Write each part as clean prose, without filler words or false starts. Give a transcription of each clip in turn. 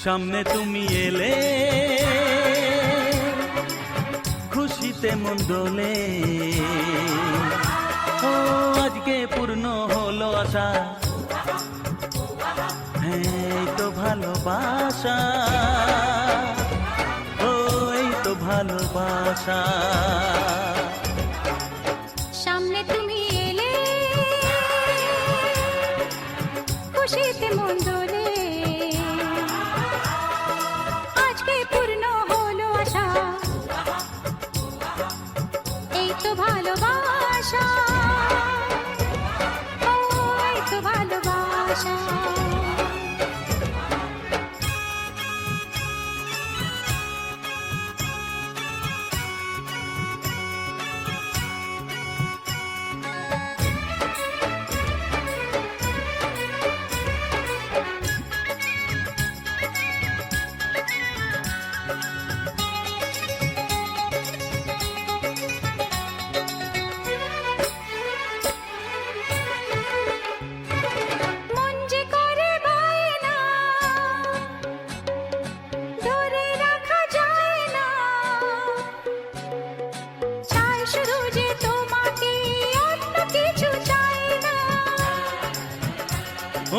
সামনে তুমি এলে খুশিতে মন দোলে। ও আজকে পূর্ণ হলো আশা, হ্যাঁ এই তো ভালোবাসা, ও এই তো ভালোবাসা। সামনে তুমি এলে খুশিতে মন দোলে। আজকে পূর্ণ হলো আশা, এই তো ভালোবাসা, ও এই তো ভালোবাসা।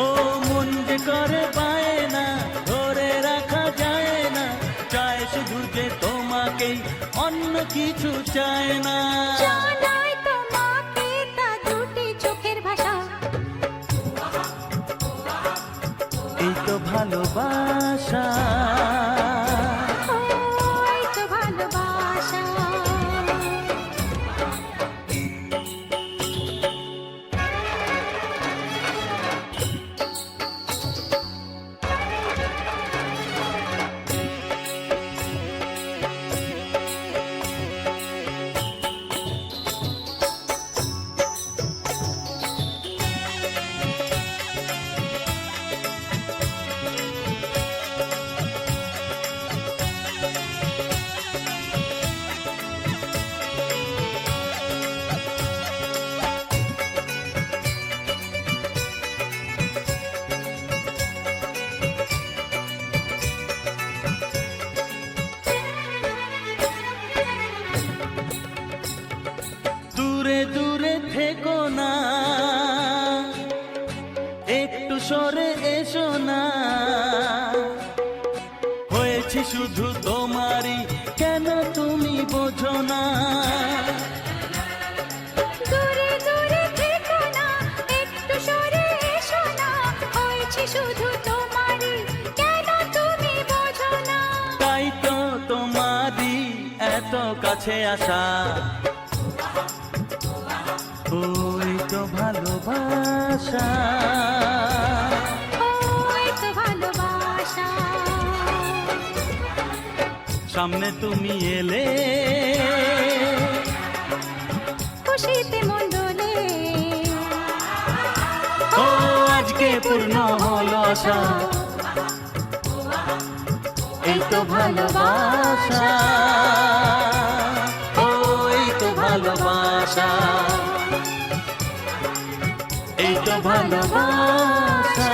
ও মন যে করে পায় না, ধরে রাখা যায় না, চায় শুধু যে তোমাকেই, অন্য কিছু চায় না। জানাই তোমাকে তা দুটি চোখের ভাষা, এই তো ভালোবাসা, ও এই তো ভালোবাসা। দূরে দূরে থেকো না, একটু সরে এসো না, হয়েছি শুধু তোমারই, কেন তুমি বোঝো না। দূরে দূরে থেকো না, একটু সরে এসো না, হয়েছে শুধু তোমারই, কেন তুমি বোঝো না। তাই তো তোমারই এত কাছে আসা, ওই তো ভালোবাসা, ও এই তো ভালোবাসা। সামনে তুমি এলে খুশিতে মন দোলে। ও আজকে পূর্ণ হলো আশা, এই তো ভালোবাসা, ও এই তো ভালোবাসা, এই তো ভালোবাসা।